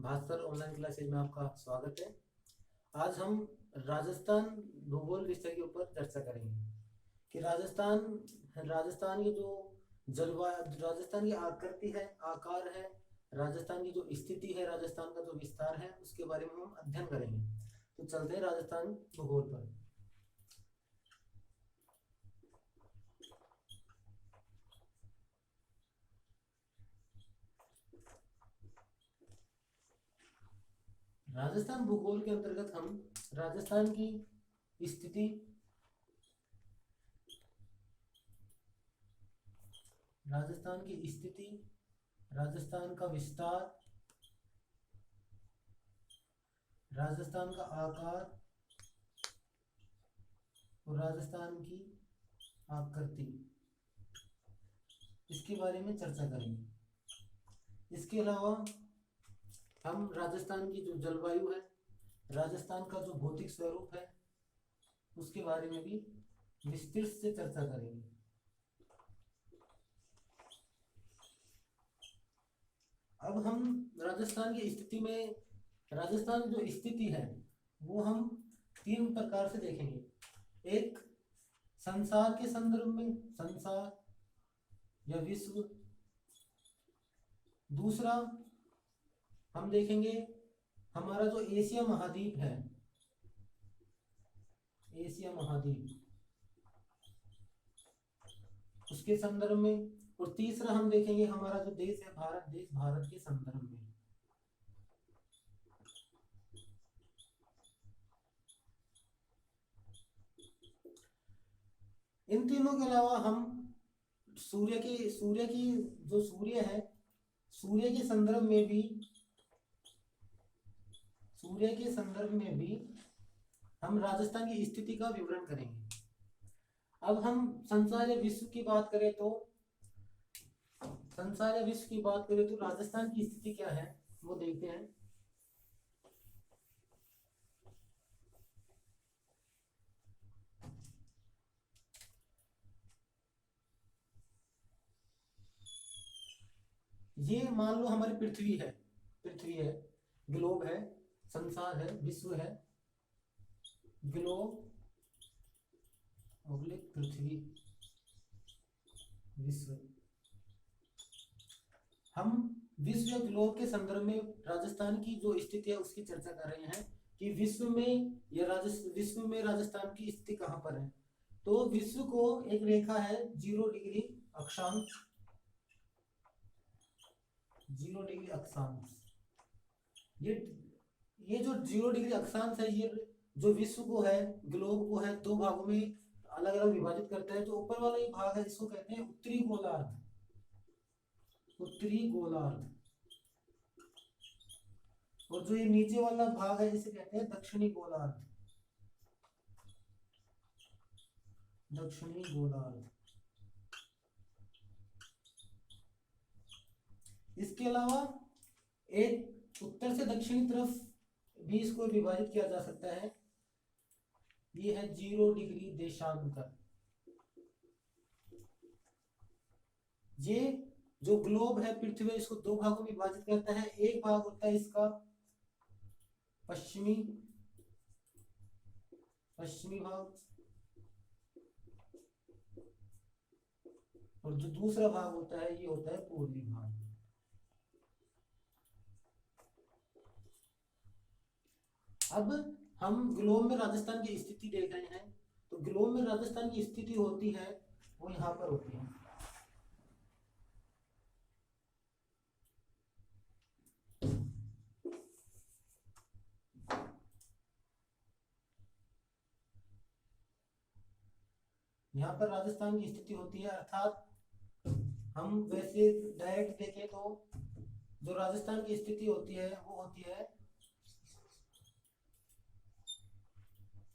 Bhaskar online classes में आपका स्वागत है। आज हम राजस्थान भूगोल विषय के ऊपर चर्चा करेंगे कि राजस्थान की जो जलवायु, राजस्थान की आकृति है, आकार है, राजस्थान की जो स्थिति है, राजस्थान का जो विस्तार है, उसके बारे में हम अध्ययन करेंगे। तो चलते हैं राजस्थान भूगोल पर। राजस्थान भूगोल के अंतर्गत हम राजस्थान की स्थिति, राजस्थान का विस्तार, राजस्थान का आकार और राजस्थान की आकृति, इसके बारे में चर्चा करेंगे। इसके अलावा हम राजस्थान की जो जलवायु है, राजस्थान का जो भौतिक स्वरूप है, उसके बारे में भी विस्तृत से चर्चा करेंगे। अब हम राजस्थान की स्थिति में, राजस्थान की जो स्थिति है वो हम तीन प्रकार से देखेंगे। एक, संसार के संदर्भ में, संसार या विश्व। दूसरा, हम देखेंगे हमारा जो एशिया महाद्वीप है, एशिया महाद्वीप, उसके संदर्भ में। और तीसरा, हम देखेंगे हमारा जो देश है भारत देश, भारत के संदर्भ में। इन तीनों के अलावा हम सूर्य की जो सूर्य है, सूर्य के संदर्भ में भी, हम राजस्थान की स्थिति का विवरण करेंगे। अब हम संसार या विश्व की बात करें तो, राजस्थान की स्थिति क्या है वो देखते हैं। ये मान लो हमारी पृथ्वी है, ग्लोब है, संसार है, विश्व है, ग्लोब पृथ्वी, विश्व। हम विश्व या ग्लोब के संदर्भ में राजस्थान की जो स्थिति है उसकी चर्चा कर रहे हैं कि विश्व में राजस्थान की स्थिति कहां पर है। तो विश्व को एक रेखा है 0 डिग्री अक्षांश, 0 डिग्री अक्षांश। ये जो 0 डिग्री अक्षांश है, ये जो विश्व को है, ग्लोब को है, दो भागों में अलग अलग विभाजित करता है। जो ऊपर वाला ये भाग है इसको कहते हैं उत्तरी गोलार्ध, और जो ये नीचे वाला भाग है इसे कहते हैं दक्षिणी गोलार्ध, इसके अलावा एक उत्तर से दक्षिणी तरफ भी इसको विभाजित किया जा सकता है। ये है 0 डिग्री देशांतर। ये जो ग्लोब है, पृथ्वी, इसको दो भागों में विभाजित करता है। एक भाग होता है इसका पश्चिमी भाग, और जो दूसरा भाग होता है ये होता है पूर्वी भाग। अब हम ग्लोब में राजस्थान की स्थिति देख रहे हैं। तो ग्लोब में राजस्थान की स्थिति होती है वो यहाँ पर होती है। यहाँ पर राजस्थान की स्थिति होती है, अर्थात हम वैसे डायरेक्ट देखें तो जो राजस्थान की स्थिति होती है वो होती है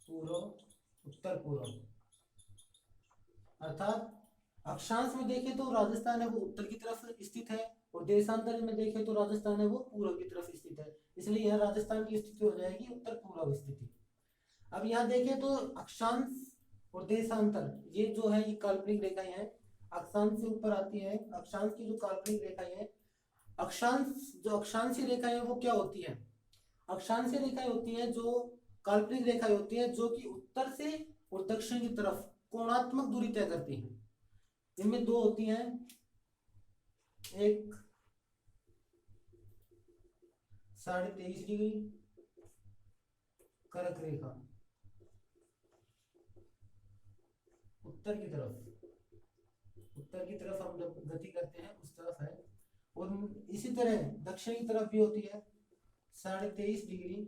पूर्व, उत्तर पूर्व। अर्थात अक्षांश में देखें तो राजस्थान है वो उत्तर की तरफ स्थित है, और देशांतर में देखें तो राजस्थान है वो पूर्व की तरफ स्थित है। इसलिए यह राजस्थान की स्थिति हो जाएगी उत्तर पूर्व स्थिति। अब यहाँ देखें तो अक्षांश और देशांतर, ये जो है ये काल्पनिक रेखाएं हैं। अक्षांश से ऊपर आती है, अक्षांश की जो काल्पनिक रेखाएं हैं जो अक्षांशीय रेखाएं हैं वो क्या होती है? अक्षांशीय रेखाएं होती हैं जो काल्पनिक रेखाएं होती हैं जो कि उत्तर से और दक्षिण की तरफ कोणात्मक दूरी तय करती हैं। इनमें दो होती हैं, एक 23.5 डिग्री कर्क रेखा उत्तर की तरफ हम जब गति करते हैं उस तरफ है, और इसी तरह दक्षिण की तरफ भी होती है 23.5 डिग्री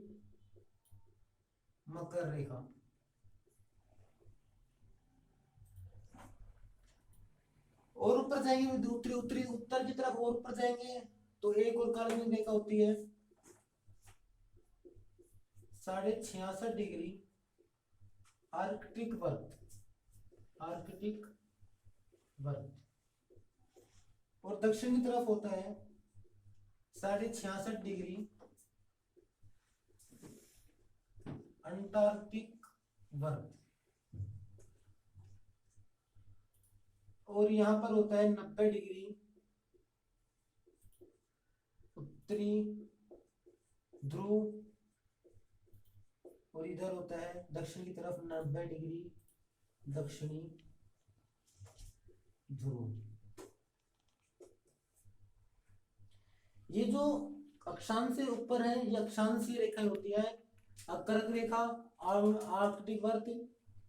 मकर रेखा। और ऊपर जाएंगे उत्तरी उत्तरी उत्तर की तरफ और ऊपर जाएंगे तो एक और काल्पनिक रेखा होती है 66.5 डिग्री आर्कटिक वर्त। और दक्षिण की तरफ होता है 66.5 डिग्री अंटार्कटिक वर्त। और यहाँ पर होता है 90 डिग्री उत्तरी ध्रुव, और इधर होता है दक्षिण की तरफ 90 डिग्री दक्षिणी ध्रुव। ये जो अक्षांश से ऊपर है ये अक्षांशीय रेखाएं होती है, कर्क रेखा, आर्कटिक वर्त,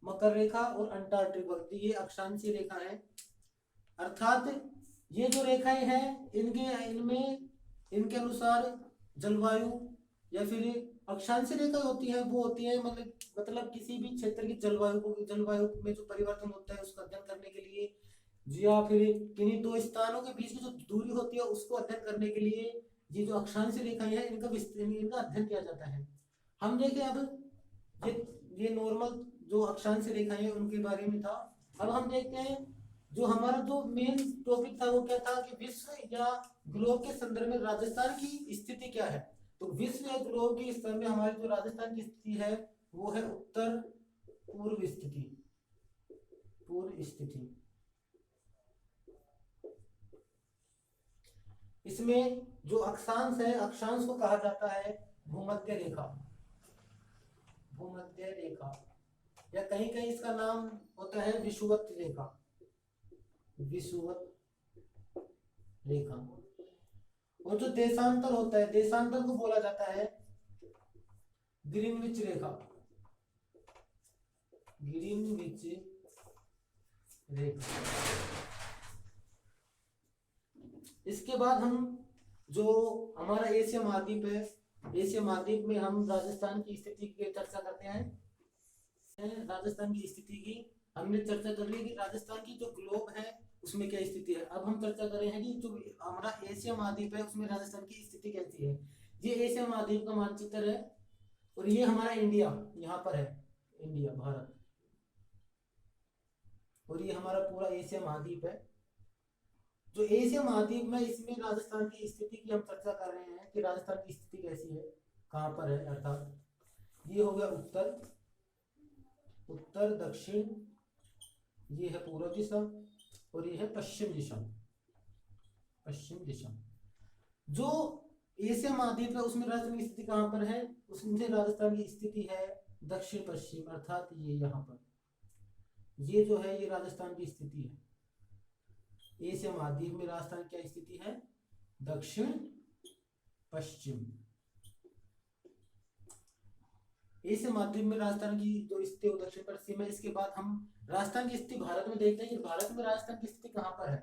मकर रेखा और अंटार्कटिक वर्त, ये अक्षांशीय रेखा है। अर्थात ये जो रेखाएं हैं इनके अनुसार जलवायु या फिर अक्षांशीय रेखाएं होती है वो होती है मतलब किसी भी क्षेत्र की जलवायु में जो परिवर्तन होता है उसका अध्ययन करने के लिए, या फिर किन्हीं दो स्थानों के बीच की जो दूरी होती है उसको अध्ययन करने के लिए ये जो अक्षांशीय रेखाएं हैं इनका अध्ययन किया जाता है। हम देखें अब ये नॉर्मल जो अक्षांशीय रेखाएं हैं उनके बारे में था। अब हम देखते हैं जो हमारा जो मेन टॉपिक था वो क्या था कि विश्व या ग्लोब के संदर्भ में राजस्थान की स्थिति क्या है। तो विश्व या ग्लोब के संदर्भ में हमारी जो राजस्थान की स्थिति है वो है उत्तर पूर्व स्थिति। इसमें जो अक्षांश है अक्षांश को कहा जाता है भूमध्य रेखा या कहीं कहीं इसका नाम होता है विषुवत रेखा। और जो देशांतर होता है देशांतर को बोला जाता है ग्रीनविच रेखा। इसके बाद हम जो हमारा एशिया महाद्वीप है, एशिया महाद्वीप में हम राजस्थान की स्थिति की चर्चा करते हैं। राजस्थान की स्थिति की हमने चर्चा कर ली कि राजस्थान की जो ग्लोब है उसमें क्या स्थिति है। अब हम चर्चा कर रहे हैं कि जो हमारा एशिया महाद्वीप है उसमें राजस्थान की स्थिति कैसी है। ये एशिया महाद्वीप का मानचित्र है और ये हमारा इंडिया यहाँ पर है, इंडिया भारत, और ये हमारा पूरा एशिया महाद्वीप है। जो एशिया महाद्वीप में इसमें राजस्थान की स्थिति की हम चर्चा कर रहे हैं कि राजस्थान की स्थिति कैसी है, कहाँ पर है। अर्थात ये हो गया उत्तर दक्षिण, ये है पूर्व दिशा और ये है पश्चिम दिशा। जो एशिया महाद्वीप है उसमें राजस्थान की स्थिति कहाँ पर है, उसमें राजस्थान की स्थिति है दक्षिण पश्चिम, अर्थात ये यहाँ पर, ये जो है ये राजस्थान की स्थिति है। एशिया महाद्वीप में राजस्थान क्या स्थिति है, दक्षिण पश्चिम। एशिया महाद्वीप में राजस्थान की जो स्थिति है दक्षिण पश्चिम है। इसके बाद हम राजस्थान की स्थिति भारत में देखते हैं कि भारत में राजस्थान की स्थिति कहां पर है।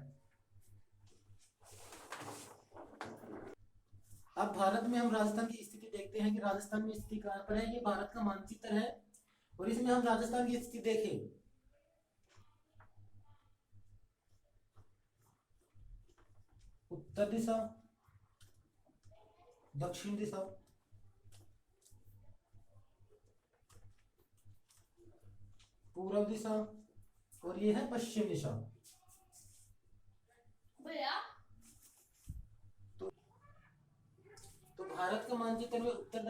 अब भारत में हम राजस्थान की स्थिति देखते हैं कि राजस्थान में स्थिति कहां पर है। ये भारत का मानचित्र है और इसमें हम राजस्थान की स्थिति देखें, उत्तर दिशा, दक्षिण दिशा, पूर्व दिशा और ये है पश्चिम दिशा। तो भारत के मानचित्र में उत्तर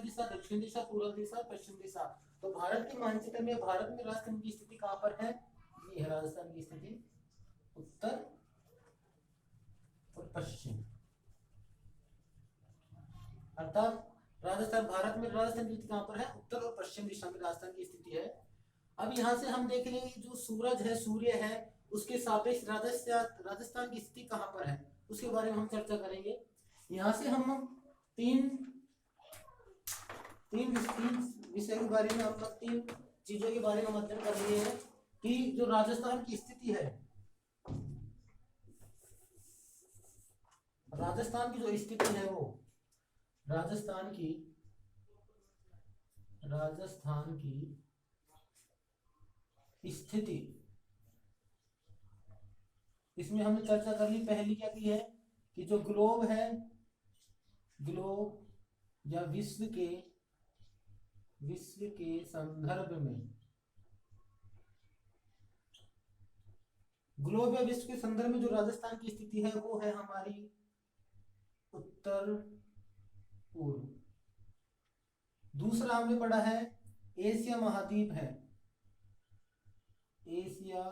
दिशा, दक्षिण दिशा, पूर्व दिशा, पश्चिम दिशा। तो भारत के मानचित्र में भारत में राजस्थान की स्थिति कहां पर है, ये है राजस्थान की स्थिति, उत्तर और पश्चिम। अर्थात राजस्थान, भारत में राजस्थान की स्थिति कहाँ पर है, उत्तर और पश्चिम दिशा में राजस्थान की स्थिति है। अब यहाँ से हम देख लेंगे जो सूरज है, सूर्य है, उसके सापेक्ष राजस्थान की स्थिति कहाँ पर है, उसके बारे में हम चर्चा करेंगे। यहाँ से हम तीन तीन विषय के बारे में, हम तीन चीजों के बारे में अध्ययन कर रहे हैं कि जो राजस्थान की स्थिति है, राजस्थान की जो स्थिति है वो राजस्थान की स्थिति, इसमें हमने चर्चा कर ली। पहली क्या की है कि जो ग्लोब है, ग्लोब या विश्व के संदर्भ में, ग्लोब या विश्व के संदर्भ में जो राजस्थान की स्थिति है वो है हमारी उत्तर पूर्व। दूसरा हमने पढ़ा है एशिया महाद्वीप है, एशिया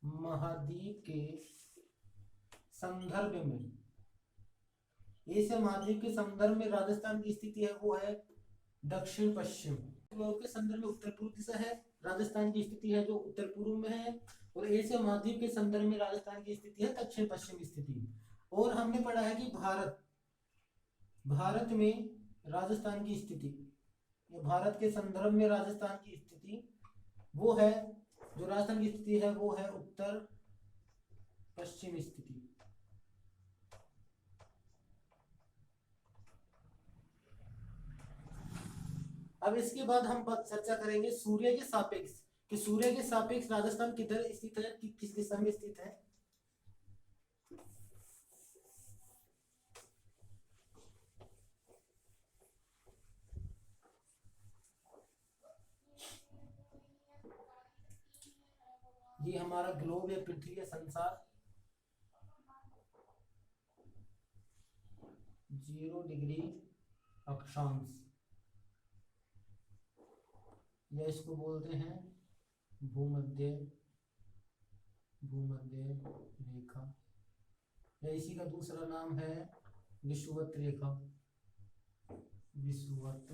महाद्वीप के संदर्भ में, एशिया महाद्वीप के संदर्भ में राजस्थान की स्थिति है वो है दक्षिण पश्चिम। ग्लोब के संदर्भ में उत्तर पूर्व दिशा है, राजस्थान की स्थिति है जो उत्तर पूर्व में है, और एशिया महाद्वीप के संदर्भ में राजस्थान की स्थिति है दक्षिण पश्चिम स्थिति। और हमने पढ़ा है कि भारत में राजस्थान की स्थिति, भारत के संदर्भ में राजस्थान की स्थिति वो है, जो राजस्थान की स्थिति है वो है उत्तर पश्चिम स्थिति। अब इसके बाद हम चर्चा करेंगे सूर्य के सापेक्ष, कि सूर्य के सापेक्ष राजस्थान किधर स्थित है, किस दिशा में स्थित है। ये हमारा ग्लोब या पृथ्वी या संसार 0 डिग्री अक्षांश, या इसको बोलते हैं भूमध्य रेखा, या इसी का दूसरा नाम है विषुवत रेखा, विषुवत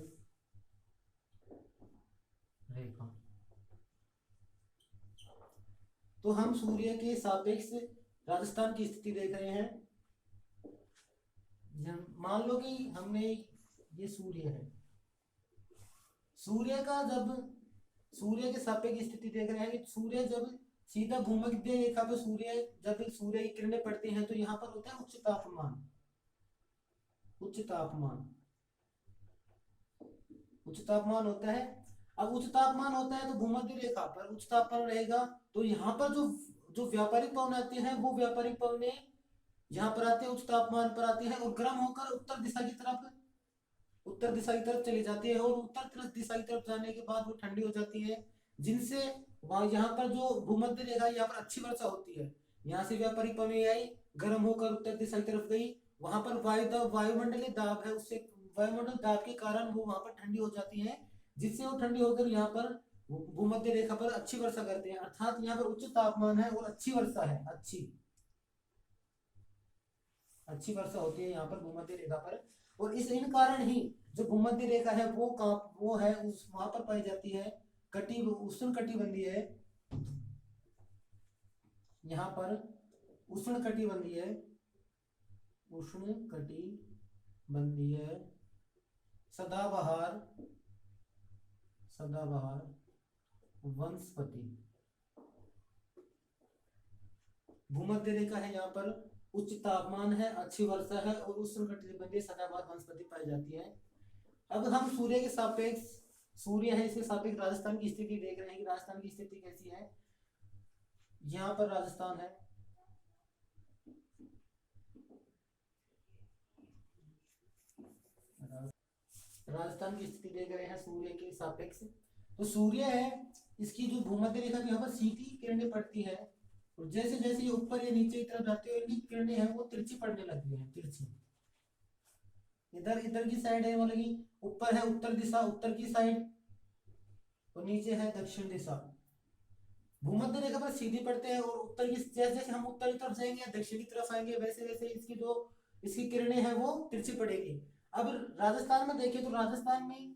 रेखा। तो हम सूर्य के सापेक्ष राजस्थान की स्थिति देख रहे हैं। मान लो कि हमने, ये सूर्य है, सूर्य के सापेक्ष स्थिति देख रहे हैं कि सूर्य जब सीधा भूमध्य रेखा पे जब सूर्य की किरणें पड़ती हैं तो यहाँ पर होता है उच्च तापमान होता है। अब उच्च तापमान होता है तो भूमध्य रेखा पर उच्च तापमान रहेगा, तो यहाँ पर जो व्यापारिक पवन आते हैं वो व्यापारिक पवन यहाँ पर आते हैं, उच्च तापमान पर आते हैं और गर्म होकर उत्तर दिशा की तरफ चली जाती है, और उत्तर दिशा की तरफ जाने के बाद वो ठंडी हो जाती है, जिनसे यहाँ पर जो भूमध्य रेखा, यहाँ पर अच्छी वर्षा होती है। यहाँ से व्यापारिक पवन आई, गर्म होकर उत्तर दिशा की तरफ गई, वहां पर वायुमंडलीय दाब है, उससे वायुमंडल दाब के कारण वो वहां पर ठंडी हो जाती है, जिससे वो ठंडी होकर यहाँ पर भूमध्य रेखा पर अच्छी वर्षा करते हैं। अर्थात यहाँ पर उच्च तापमान है और अच्छी वर्षा है, अच्छी वर्षा होती है यहाँ पर भूमध्य रेखा पर। और इन कारण ही जो भूमध्य रेखा है वो है उस वहां पर पाई जाती है उष्णकटिबंधीय है, यहाँ पर उष्णकटिबंधीय सदाबहार वनस्पति भूमध्य रेखा है, यहाँ पर उच्च तापमान है, अच्छी वर्षा है और उष्णकटिबंधीय सदाबहार वनस्पति पाई जाती है। अब हम सूर्य के सापेक्ष, सूर्य है इसके सापेक्ष राजस्थान की स्थिति देख रहे हैं कि राजस्थान की स्थिति कैसी है। यहाँ पर राजस्थान है, राजस्थान की स्थिति देख रहे हैं सूर्य के सापेक्ष। तो सूर्य है, इसकी जो भूमध्य रेखा की यहाँ पर सीधी किरणें पड़ती है, और जैसे जैसे ये ऊपर या नीचे की तरफ जाती है इनकी किरणें हैं वो तिरछी पड़ने लगती हैं, तिरछी इधर की साइड है, मतलब कि ऊपर है उत्तर दिशा, उत्तर की साइड, और नीचे है दक्षिण दिशा। भूमध्य रेखा पर सीधी पड़ते हैं और उत्तर की, जैसे जैसे हम उत्तर की तरफ जाएंगे दक्षिण की तरफ आएंगे, वैसे वैसे इसकी जो इसकी किरणें हैं वो तिरछी पड़ेगी। अब राजस्थान में देखिए तो राजस्थान में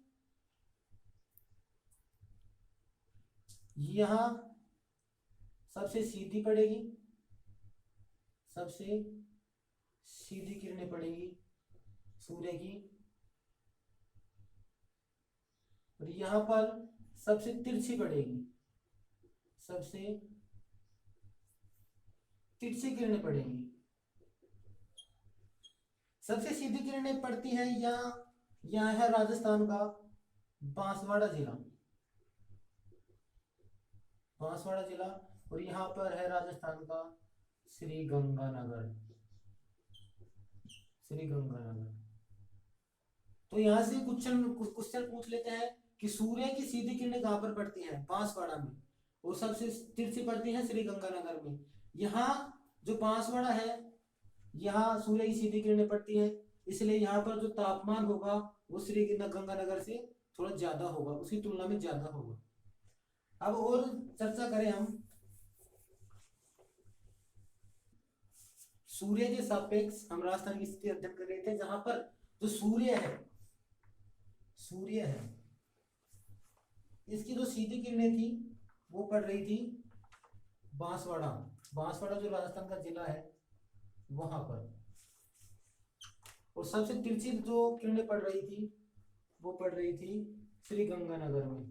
यहाँ सबसे सीधी पड़ेगी, सबसे सीधी किरणें पड़ेगी सूर्य की, और यहाँ पर सबसे तिरछी पड़ेगी, सबसे तिरछी किरणें पड़ेंगी। सबसे सीधी किरणें पड़ती हैं यहाँ है राजस्थान का बांसवाड़ा जिला, बांसवाड़ा जिला, और यहाँ पर है राजस्थान का श्री गंगानगर, श्री गंगानगर। तो यहाँ से क्वेश्चन पूछ लेते हैं कि सूर्य की सीधी किरणें कहाँ पर पड़ती हैं, बांसवाड़ा में, और सबसे तिरछी पड़ती है श्री गंगानगर में। यहाँ जो बांसवाड़ा है यहाँ सूर्य की सीधी किरणें पड़ती है, इसलिए यहाँ पर जो तापमान होगा वो श्री गंगानगर से थोड़ा ज्यादा होगा, उसकी तुलना में ज्यादा होगा। अब और चर्चा करें हम सूर्य के सापेक्ष, हम राजस्थान की स्थिति अध्ययन कर रहे थे, जहां पर जो सूर्य है, सूर्य है इसकी जो सीधी किरणें थी वो पड़ रही थी बांसवाड़ा, बांसवाड़ा जो राजस्थान का जिला है वहां पर, और सबसे तिरछी जो किरणें पड़ रही थी वो पड़ रही थी श्री गंगानगर में,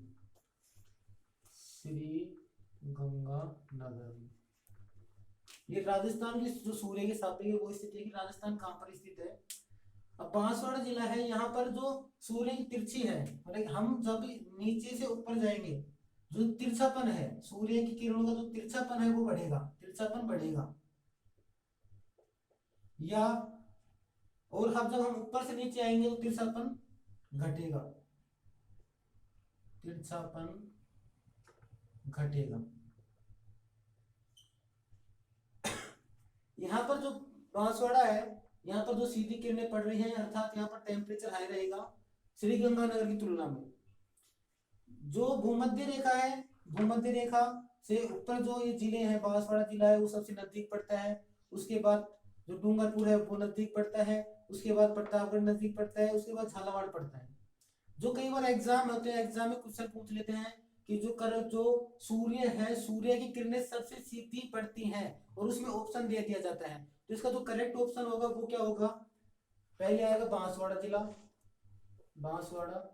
श्री गंगानगर में। ये राजस्थान की जो सूर्य के सापेक्ष है वो स्थिति है कि राजस्थान कहाँ पर स्थित है। अब बांसवाड़ा जिला है, यहाँ पर जो सूर्य की तिरछी है, मतलब हम जब नीचे से ऊपर जाएंगे जो तिरछापन है सूर्य की किरणों का, जो तिरछापन है वो बढ़ेगा, तिरछापन बढ़ेगा। या और हम जब हम ऊपर से नीचे आएंगे तो तिरछापन घटेगा, तिरछापन घटेगा। यहाँ पर जो बांसवाड़ा है यहाँ पर जो सीधी किरणें पड़ रही हैं, अर्थात यहाँ पर टेम्परेचर हाई रहेगा श्री गंगानगर की तुलना में। जो भूमध्य रेखा है, भूमध्य रेखा से ऊपर जो ये जिले हैं, बांसवाड़ा जिला है वो सबसे नजदीक पड़ता है, उसके बाद जो डूंगरपुर है वो नजदीक पड़ता है, उसके बाद प्रतापगढ़ नजदीक पड़ता है, उसके बाद झालावाड़ पड़ता है। जो कई बार एग्जाम होते हैं, एग्जाम में क्वेश्चन पूछ लेते हैं कि जो सूर्य है, सूर्य की किरणें सबसे सीधी पड़ती हैं, और उसमें ऑप्शन दे दिया जाता है, तो इसका जो करेक्ट ऑप्शन होगा वो क्या होगा, पहले आएगा बांसवाड़ा जिला, बांसवाड़ा,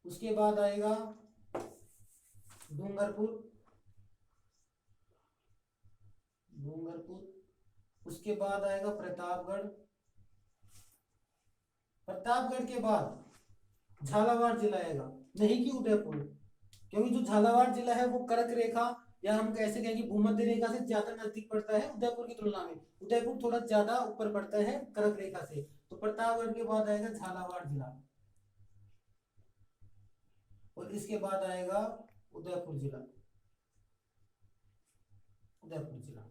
उसके बाद आएगा डूंगरपुर, डूंगरपुर, उसके बाद आएगा प्रतापगढ़, प्रतापगढ़ के बाद झालावाड़ जिला आएगा, नहीं कि उदयपुर, क्योंकि जो झालावाड़ जिला है वो कर्क रेखा, या हम कैसे कहें कि भूमध्य रेखा से ज्यादा नजदीक पड़ता है उदयपुर की तुलना में, उदयपुर थोड़ा ज्यादा ऊपर पड़ता है कर्क रेखा से, तो प्रतापगढ़ के बाद आएगा झालावाड़ जिला, और इसके बाद आएगा उदयपुर जिला, उदयपुर जिला।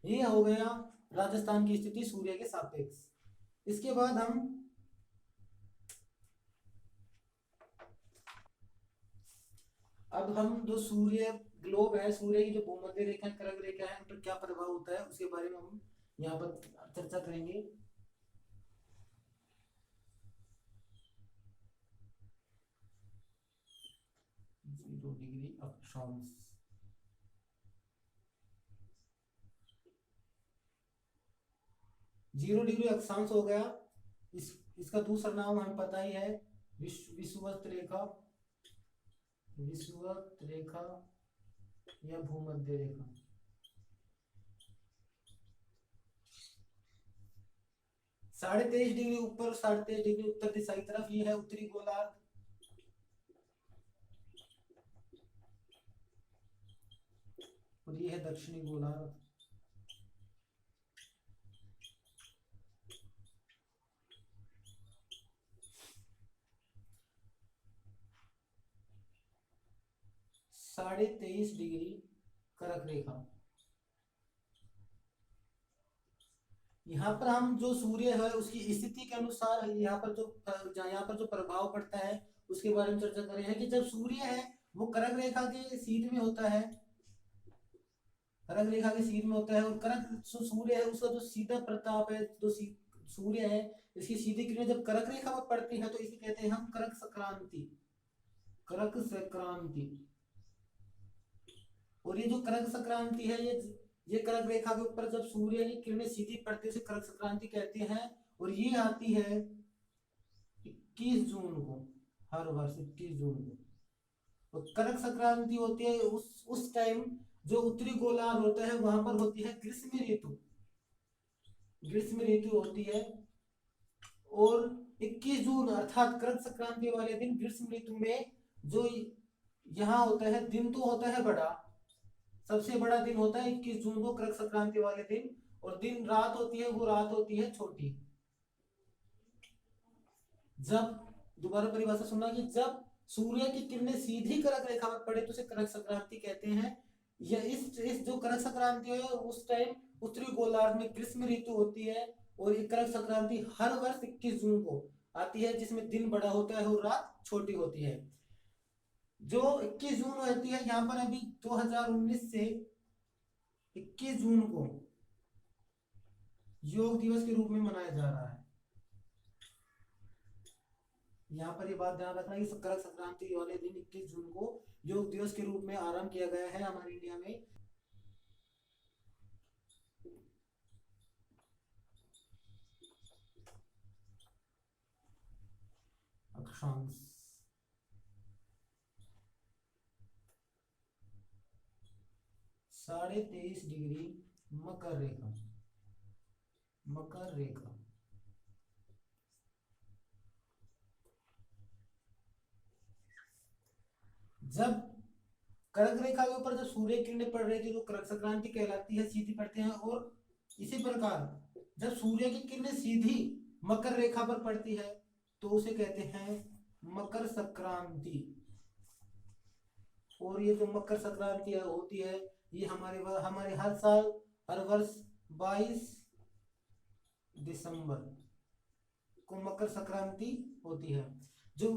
ये हो गया राजस्थान की स्थिति सूर्य के सापेक्ष। इसके बाद हम जो सूर्य ग्लोब है, सूर्य की जो भूमध्य रेखा, कर्क रेखा है, उन पर क्या प्रभाव होता है उसके बारे में हम यहाँ पर चर्चा करेंगे। 0 डिग्री अक्षांश, जीरो डिग्री अक्षांश हो गया। इसका दूसरा नाम हमें पता ही है, विषुवत रेखा, विषुवत रेखा या भूमध्य रेखा। साढ़े 23 डिग्री ऊपर, 23.5 डिग्री उत्तर दिशा की तरफ, ये है उत्तरी गोलार्ध, और ये है दक्षिणी गोलार्ध। साढ़े 23 डिग्री कर्क रेखा। यहाँ पर हम जो सूर्य है उसकी स्थिति के अनुसार यहाँ पर जो प्रभाव पड़ता है उसके बारे में चर्चा करें, है कि जब सूर्य है वो कर्क रेखा के सीध में होता है, कर्क रेखा के सीध में होता है, और कर्क जो सूर्य है उसका जो सीधा प्रताप है, सूर्य है इसकी सीधी किरणें जब कर्क रेखा पर पड़ती है तो इसे कहते हैं हम कर्क संक्रांति, कर्क संक्रांति। और ये जो कर्क संक्रांति है ये कर्क रेखा के ऊपर जब सूर्य की किरणें सीधी पड़ती है उसे कर्क संक्रांति कहते हैं। और ये आती है 21 जून को, हर वर्ष 21 जून को। तो कर्क संक्रांति होती है उस टाइम जो उत्तरी गोलार्ध होता है वहां पर होती है ग्रीष्म ऋतु, ग्रीष्म ऋतु होती है। और 21 जून अर्थात कर्क संक्रांति वाले दिन ग्रीष्म ऋतु में जो यहाँ होता है दिन तो होता है बड़ा, सबसे बड़ा दिन होता है 21 जून को कर्क संक्रांति वाले दिन। और दिन रात होती है वो रात होती है छोटी। जब दोबारा परिभाषा सुनना कि जब सूर्य की किरणें सीधी कर्क रेखा पर पड़े तो उसे कर्क संक्रांति कहते हैं। या इस जो कर्क संक्रांति है उस टाइम उत्तरी गोलार्ध में ग्रीष्म ऋतु होती है। और ये कर्क संक्रांति हर वर्ष 21 जून को आती है जिसमें दिन बड़ा होता है और रात छोटी होती है। जो 21 जून होती है यहाँ पर अभी 2019 से 21 जून को योग दिवस के रूप में मनाया जा रहा है। यहाँ पर ये बात ध्यान रखना कि कर्क संक्रांति वाले दिन 21 जून को योग दिवस के रूप में आरंभ किया गया है हमारे इंडिया में। अक्षांश 23.5 डिग्री मकर रेखा, मकर रेखा। जब कर्क रेखा के ऊपर जब सूर्य किरणें पड़ रही थी तो कर्क संक्रांति कहलाती है, सीधी पड़ते हैं। और इसी प्रकार जब सूर्य की किरणें सीधी मकर रेखा पर पड़ती है तो उसे कहते हैं मकर संक्रांति। और ये जो मकर संक्रांति होती है ये हमारे हर साल हर वर्ष 22 दिसंबर को मकर संक्रांति होती है। जो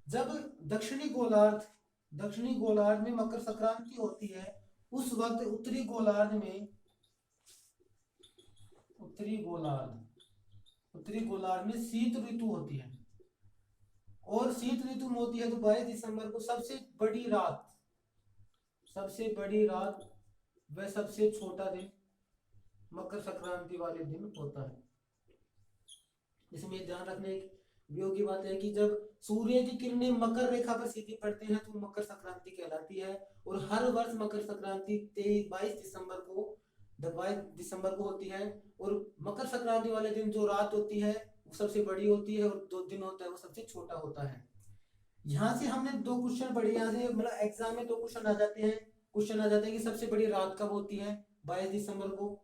जब दक्षिणी गोलार्ध में मकर संक्रांति होती है उस वक्त उत्तरी गोलार्ध में शीत ऋतु होती है। और शीत ऋतु में होती है तो 22 दिसंबर को सबसे बड़ी रात व सबसे छोटा दिन मकर संक्रांति वाले दिन होता है। इसमें ध्यान रखने योग्य बात है कि जब सूर्य की किरणें मकर रेखा पर सीधी पड़ते हैं तो मकर संक्रांति कहलाती है। और हर वर्ष मकर संक्रांति 22 दिसंबर को होती है। और मकर संक्रांति वाले दिन जो रात होती है वो सबसे बड़ी होती है और जो दिन होता है वो सबसे छोटा होता है। यहाँ से हमने 2 क्वेश्चन पढ़े, यहाँ से मतलब एग्जाम में 2 क्वेश्चन आ जाते हैं कि सबसे बड़ी रात कब होती है 22 दिसंबर को,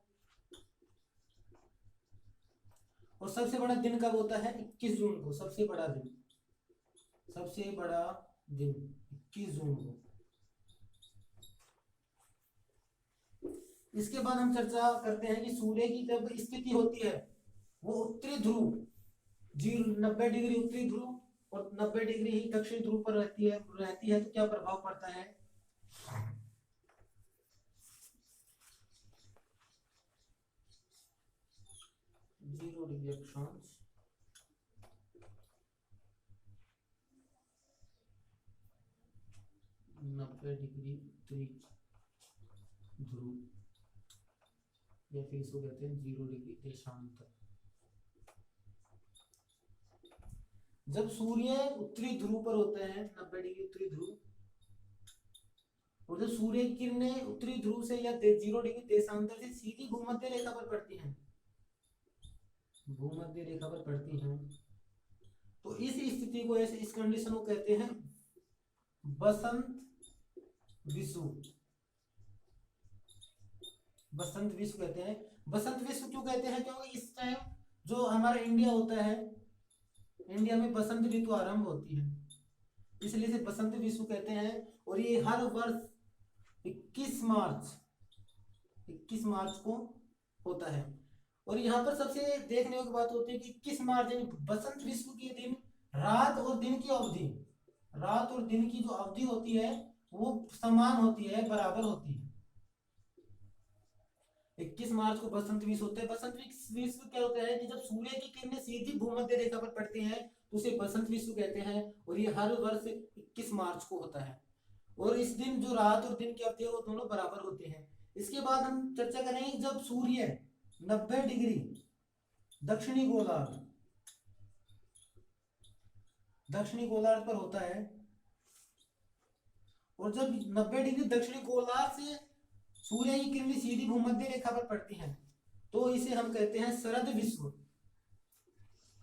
और सबसे बड़ा दिन कब होता है 21 जून को। सबसे बड़ा दिन 21 जून को। इसके बाद हम चर्चा करते हैं कि सूर्य की जब स्थिति होती है वो उत्तरी ध्रुव 90 डिग्री उत्तरी ध्रुव और 90 डिग्री ही दक्षिण ध्रुव पर रहती है तो क्या प्रभाव पड़ता है। 0 डिग्री अक्षांश, 90 डिग्री उत्तरी ध्रुव या फिर इसको कहते हैं 0 डिग्री देशांतर। जब सूर्य उत्तरी ध्रुव पर होते हैं 90 डिग्री उत्तरी ध्रुव, और जब सूर्य की किरणें उत्तरी ध्रुव से या 0 डिग्री देशांतर से सीधी भूमध्य रेखा पर पड़ती हैं तो इस स्थिति को इस कंडीशन को कहते हैं बसंत विषुव कहते हैं। बसंत विषुव क्यों कहते हैं? क्योंकि इस टाइम जो हमारा इंडिया होता है, इंडिया में बसंत ऋतु आरंभ होती है, इसलिए इसे बसंत विषुव कहते हैं। और ये हर वर्ष 21 मार्च को होता है। और यहाँ पर सबसे देखने की बात होती है कि 21 मार्च यानी बसंत विषुव के दिन रात और दिन की जो अवधि होती है वो समान होती है, बराबर होती है। 21 मार्च को बसंत विश्व होता है। बसंत विश्व क्या होता है कि जब सूर्य की किरणें सीधी भूमध्य रेखा पर पड़ती हैं तो उसे बसंत विश्व कहते हैं, और ये हर वर्ष 21 मार्च को होता है। और इस दिन जो रात और दिन की अवधि है वो दोनों बराबर होते हैं। इसके बाद हम चर्चा करेंगे जब सूर्य 90 डिग्री दक्षिणी गोलार्ध पर होता है, और जब 90 डिग्री दक्षिणी गोलार्ध से सूर्य की किरणें सीधी भूमध्य रेखा पर पड़ती हैं तो इसे हम कहते हैं शरद विश्व।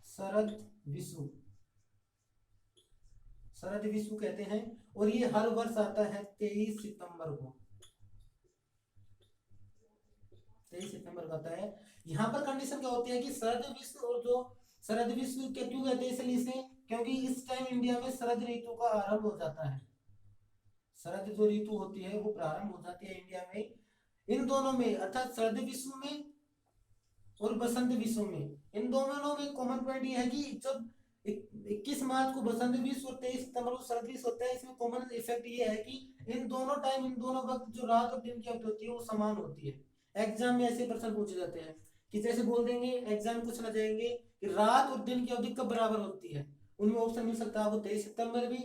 शरद विश्व शरद विश्व कहते हैं, और ये हर वर्ष आता है 23 सितंबर को। 23 सितंबर को आता है। यहाँ पर कंडीशन क्या होती है कि शरद विश्व, और जो शरद विश्व के क्यों कहते हैं इसलिए इसे, क्योंकि इस टाइम इंडिया में शरद ऋतु का आरंभ हो जाता है। शरद जो ऋतु होती है वो प्रारंभ हो जाती है इंडिया में। इन दोनों में अर्थात शरद विश्व में और बसंत विश्व में, इन दोनों में कॉमन पॉइंट ये है कि जब 21 मार्च को बसंत विश्व और 23 सितंबर को शरद विश्व होता है, इसमें कॉमन इफेक्ट ये है कि इन दोनों वक्त जो रात और दिन की अवधि होती है वो समान होती है। एग्जाम में ऐसे प्रश्न पूछे जाते हैं कि जैसे बोल देंगे, एग्जाम पूछना चाहेंगे कि रात और दिन की अवधि कब बराबर होती है, उनमें ऑप्शन मिल सकता है आपको 23 सितंबर भी,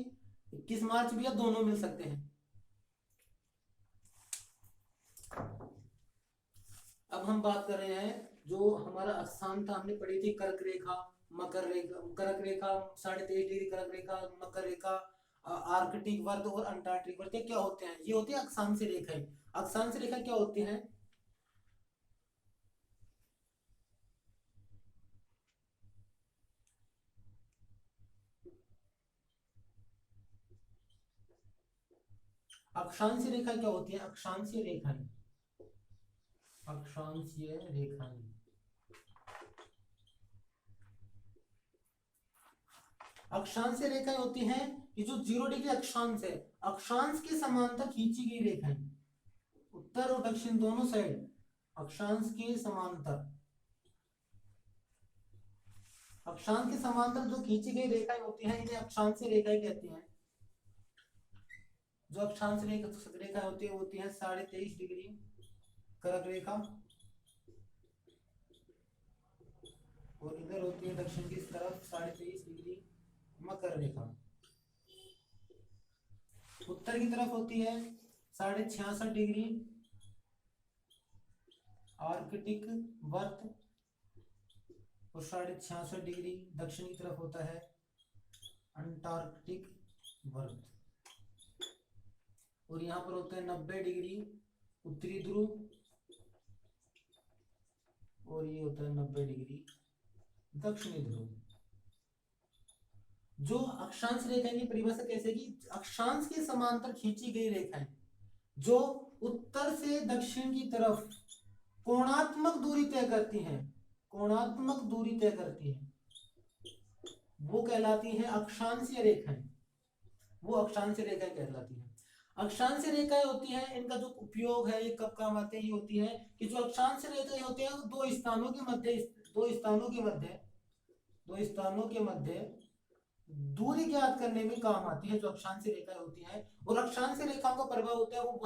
21 मार्च भी, या दोनों मिल सकते हैं। अब हम बात कर रहे हैं जो हमारा स्थान था, हमने पढ़ी थी कर्क रेखा, मकर रेखा, कर्क रेखा 23.5 डिग्री कर्क रेखा, मकर रेखा, आर्कटिक वर्ग और अंटार्कटिक वर्ग क्या होते हैं? ये होती है अक्षांश रेखाएं। अक्षांश रेखा क्या होती है? अक्षांशीय रेखा क्या होती है? अक्षांशीय रेखाएं, अक्षांशीय रेखाएं अक्षांशीय रेखाएं होती हैं कि जो 0 डिग्री अक्षांश है, अक्षांश के समांतर खींची गई रेखाएं, उत्तर और दक्षिण दोनों साइड अक्षांश के समांतर, अक्षांश के समांतर जो खींची गई रेखाएं होती हैं इन्हें अक्षांशीय रेखाएं कहते हैं। जो अक्षांश रेखा होती है 23.5 डिग्री कर्क रेखा, और इधर होती है दक्षिण की तरफ 23.5 डिग्री मकर रेखा। उत्तर की तरफ होती है 66.5 डिग्री आर्कटिक वर्त, और 66.5 डिग्री दक्षिण की तरफ होता है अंटार्कटिक वर्त, और यहाँ पर होता है 90 डिग्री उत्तरी ध्रुव, और ये होता है 90 डिग्री दक्षिणी ध्रुव। जो अक्षांश रेखा की परिभाषा कैसे की? अक्षांश के समांतर खींची गई रेखाएं जो उत्तर से दक्षिण की तरफ कोणात्मक दूरी तय करती हैं, कोणात्मक दूरी तय करती हैं, वो कहलाती हैं अक्षांशीय रेखाएं, वो अक्षांशीय रेखाएं कहलाती हैं। अक्षांशीय रेखाएं होती हैं, इनका जो उपयोग है ये कब काम आते हैं, ये होती है कि जो अक्षांशीय रेखाएं होते हैं वो दो स्थानों के मध्य दूरी ज्ञात करने में काम आती है, जो अक्षांशीय रेखाएं होती हैं। और अक्षांशीय रेखाओं का प्रभाव होता है वो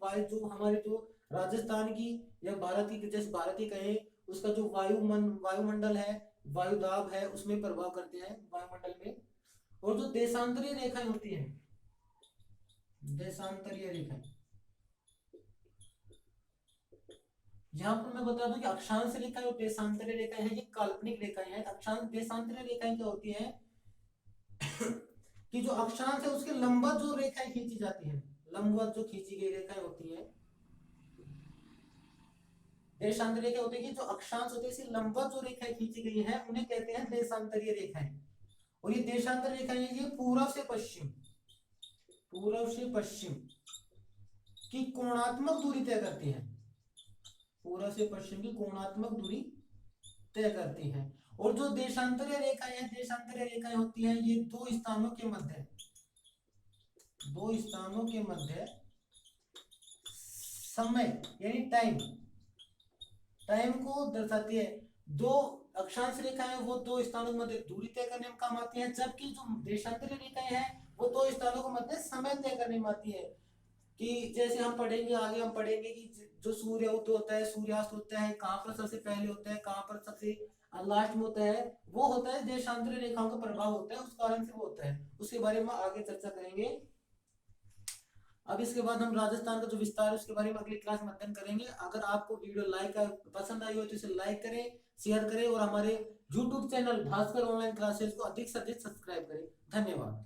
वायु जो हमारे जो राजस्थान की या भारत की, जैसे भारत ही कहे, उसका जो वायुमंडल है, वायुदाब है, उसमें प्रभाव करते हैं वायुमंडल में। और जो देशांतरीय रेखाएं होती हैं, देशांतरीय रेखाएं, यहाँ पर मैं बता दूं कि अक्षांश रेखाएं और देशांतरीय रेखाएं हैं, ये काल्पनिक रेखाएं हैं। अक्षांश देशांतरीय रेखाएं क्या होती हैं कि जो अक्षांश है उसके लंबवत जो रेखाएं खींची जाती हैं, लंबवत जो खींची गई रेखाएं होती हैं। देशांतरीय रेखा होती है कि जो अक्षांश होते हैं इसकी लंबवत जो रेखाएं खींची गई हैं उन्हें कहते हैं देशांतरीय रेखाएं। और ये देशांतरीय रेखाएं ये पूर्व से पश्चिम की कोणात्मक दूरी तय करती हैं, पूर्व से पश्चिम की कोणात्मक दूरी तय करती हैं। और जो देशांतरीय रेखाएं होती हैं ये दो स्थानों के मध्य समय यानी टाइम को दर्शाती है। दो अक्षांश रेखाएं वो दो स्थानों के मध्य दूरी तय करने में काम आती हैं, जबकि जो देशांतरीय रेखाएं हैं वो दो स्थानों के मध्य समय तय करने में आती है। कि जैसे हम पढ़ेंगे आगे, हम पढ़ेंगे कि जो सूर्य उदय होता है, सूर्यास्त होता है, कहाँ पर सबसे पहले होता है, कहाँ पर सबसे लास्ट में होता है, वो होता है देशांतरी रेखाओं का प्रभाव होता है, उस कारण से वो होता है। उसके बारे में आगे चर्चा करेंगे। अब इसके बाद हम राजस्थान का जो विस्तार है उसके बारे में अगली क्लास में अध्ययन करेंगे। अगर आपको वीडियो पसंद आई हो तो इसे लाइक करें, शेयर करें और हमारे YouTube channel Bhaskar online classes को अधिक से अधिक सब्सक्राइब करें। धन्यवाद।